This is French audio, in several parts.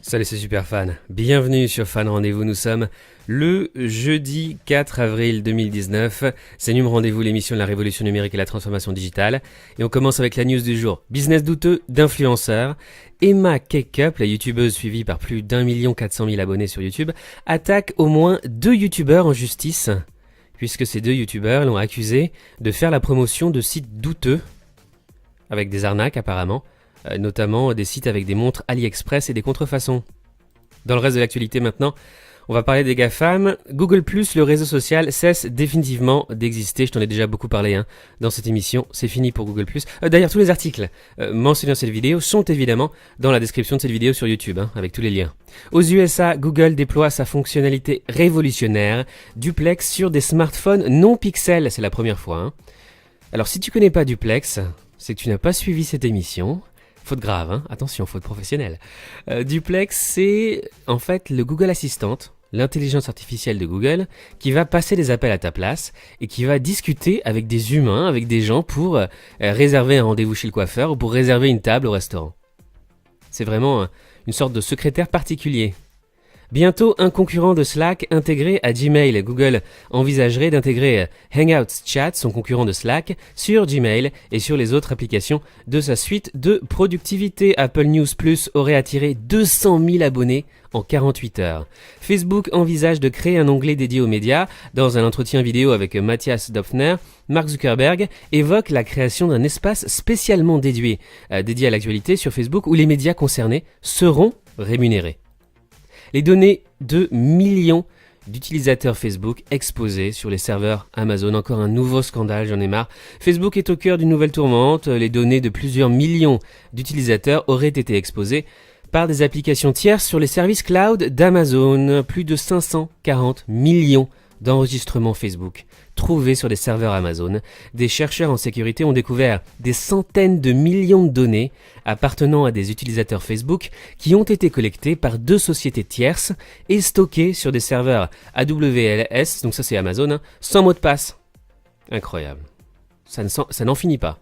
Salut, c'est Superfan. Bienvenue sur Fan Rendez-vous. Nous sommes le jeudi 4 avril 2019. C'est Num Rendez-vous, l'émission de la révolution numérique et la transformation digitale. Et on commence avec la news du jour. Business douteux d'influenceurs. Emma Cakeup, la youtubeuse suivie par plus d'1 400 000 abonnés sur YouTube, attaque au moins 2 youtubeurs en justice, puisque ces 2 youtubeurs l'ont accusée de faire la promotion de sites douteux, avec des arnaques apparemment, notamment des sites avec des montres AliExpress et des contrefaçons. Dans le reste de l'actualité maintenant, on va parler des GAFAM. Google+, le réseau social, cesse définitivement d'exister. Je t'en ai déjà beaucoup parlé dans cette émission. C'est fini pour Google+. D'ailleurs, tous les articles mentionnés dans cette vidéo sont évidemment dans la description de cette vidéo sur YouTube, avec tous les liens. Aux USA, Google déploie sa fonctionnalité révolutionnaire, Duplex sur des smartphones non pixels. C'est la première fois. Alors, si tu connais pas Duplex, c'est que tu n'as pas suivi cette émission. Faute grave, attention, faute professionnelle. Duplex, c'est en fait le Google Assistant, l'intelligence artificielle de Google, qui va passer des appels à ta place et qui va discuter avec des humains, avec des gens pour réserver un rendez-vous chez le coiffeur ou pour réserver une table au restaurant. C'est vraiment une sorte de secrétaire particulier. Bientôt, un concurrent de Slack intégré à Gmail. Google envisagerait d'intégrer Hangouts Chat, son concurrent de Slack, sur Gmail et sur les autres applications de sa suite de productivité. Apple News Plus aurait attiré 200 000 abonnés en 48 heures. Facebook envisage de créer un onglet dédié aux médias. Dans un entretien vidéo avec Matthias Döpfner, Mark Zuckerberg évoque la création d'un espace spécialement dédié à l'actualité sur Facebook où les médias concernés seront rémunérés. Les données de millions d'utilisateurs Facebook exposés sur les serveurs Amazon. Encore un nouveau scandale, j'en ai marre. Facebook est au cœur d'une nouvelle tourmente. Les données de plusieurs millions d'utilisateurs auraient été exposées par des applications tierces sur les services cloud d'Amazon. Plus de 540 millions d'enregistrements Facebook trouvés sur des serveurs Amazon. Des chercheurs en sécurité ont découvert des centaines de millions de données appartenant à des utilisateurs Facebook qui ont été collectées par 2 sociétés tierces et stockées sur des serveurs AWS, donc ça c'est Amazon, sans mot de passe. Incroyable. Ça n'en finit pas.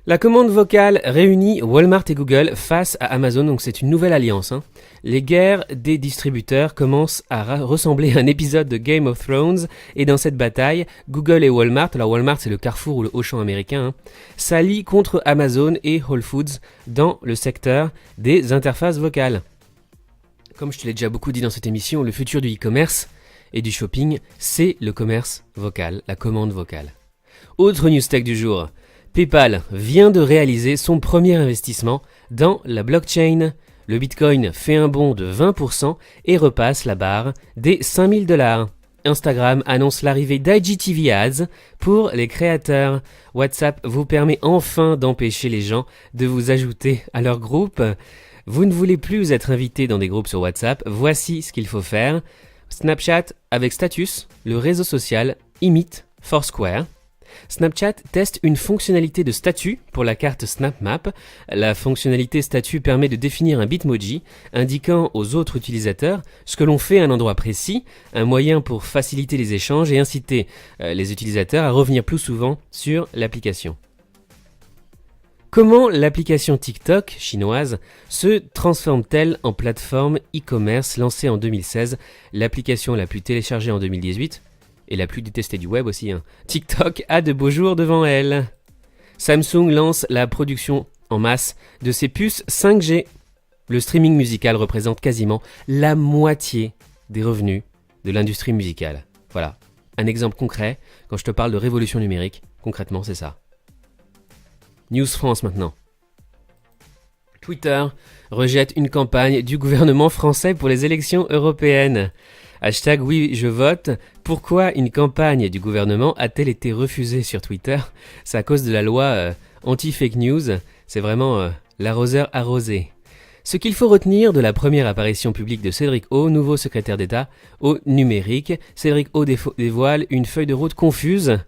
La commande vocale réunit Walmart et Google face à Amazon, donc c'est une nouvelle alliance. Les guerres des distributeurs commencent à ressembler à un épisode de Game of Thrones, et dans cette bataille, Google et Walmart, alors Walmart c'est le Carrefour ou le Auchan américain, s'allient contre Amazon et Whole Foods dans le secteur des interfaces vocales. Comme je te l'ai déjà beaucoup dit dans cette émission, le futur du e-commerce et du shopping, c'est le commerce vocal, la commande vocale. Autre news tech du jour. PayPal vient de réaliser son premier investissement dans la blockchain. Le Bitcoin fait un bond de 20% et repasse la barre des $5 000. Instagram annonce l'arrivée d'IGTV Ads pour les créateurs. WhatsApp vous permet enfin d'empêcher les gens de vous ajouter à leur groupe. Vous ne voulez plus être invité dans des groupes sur WhatsApp, voici ce qu'il faut faire. Snapchat avec Status, le réseau social imite Foursquare. Snapchat teste une fonctionnalité de statut pour la carte SnapMap. La fonctionnalité statut permet de définir un bitmoji indiquant aux autres utilisateurs ce que l'on fait à un endroit précis, un moyen pour faciliter les échanges et inciter les utilisateurs à revenir plus souvent sur l'application. Comment l'application TikTok chinoise se transforme-t-elle en plateforme e-commerce lancée en 2016, l'application la plus téléchargée en 2018 et la plus détestée du web aussi. TikTok a de beaux jours devant elle. Samsung lance la production en masse de ses puces 5G. Le streaming musical représente quasiment la moitié des revenus de l'industrie musicale. Voilà, un exemple concret. Quand je te parle de révolution numérique, concrètement c'est ça. News France maintenant. Twitter rejette une campagne du gouvernement français pour les élections européennes. Hashtag oui je vote. Pourquoi une campagne du gouvernement a-t-elle été refusée sur Twitter ? C'est à cause de la loi anti-fake news. C'est vraiment l'arroseur arrosé. Ce qu'il faut retenir de la première apparition publique de Cédric O, nouveau secrétaire d'État au numérique. Cédric O dévoile une feuille de route confuse.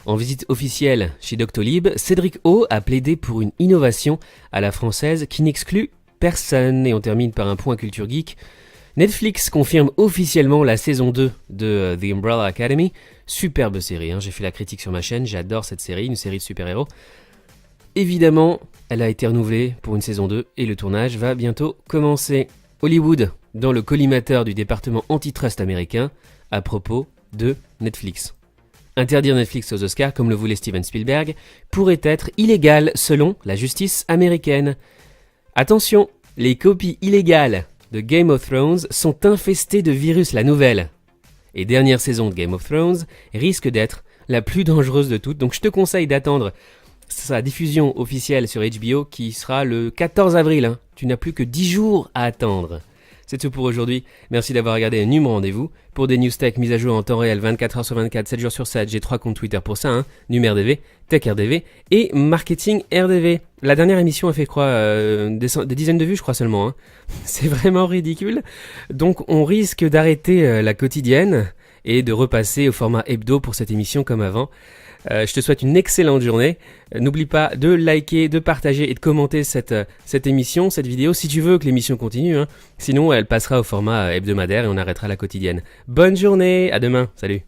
En visite officielle chez Doctolib, Cédric O a plaidé pour une innovation à la française qui n'exclut personne. Et on termine par un point culture geek. Netflix confirme officiellement la saison 2 de The Umbrella Academy. Superbe série, j'ai fait la critique sur ma chaîne, j'adore cette série, une série de super-héros. Évidemment, elle a été renouvelée pour une saison 2 et le tournage va bientôt commencer. Hollywood dans le collimateur du département antitrust américain à propos de Netflix. Interdire Netflix aux Oscars, comme le voulait Steven Spielberg, pourrait être illégal selon la justice américaine. Attention, les copies illégales de Game of Thrones sont infestées de virus, la nouvelle. Et dernière saison de Game of Thrones risque d'être la plus dangereuse de toutes, donc je te conseille d'attendre sa diffusion officielle sur HBO qui sera le 14 avril. Tu n'as plus que 10 jours à attendre. C'est tout pour aujourd'hui. Merci d'avoir regardé Num Rendez-vous. Pour des news tech mises à jour en temps réel 24h sur 24, 7 jours sur 7, j'ai 3 comptes Twitter pour ça, Num RDV, Tech RDV et Marketing RDV. La dernière émission a fait des dizaines de vues, je crois seulement. C'est vraiment ridicule. Donc on risque d'arrêter la quotidienne et de repasser au format hebdo pour cette émission comme avant. Je te souhaite une excellente journée. N'oublie pas de liker, de partager et de commenter cette émission, cette vidéo, si tu veux que l'émission continue. Sinon, elle passera au format hebdomadaire et on arrêtera la quotidienne. Bonne journée, à demain, salut.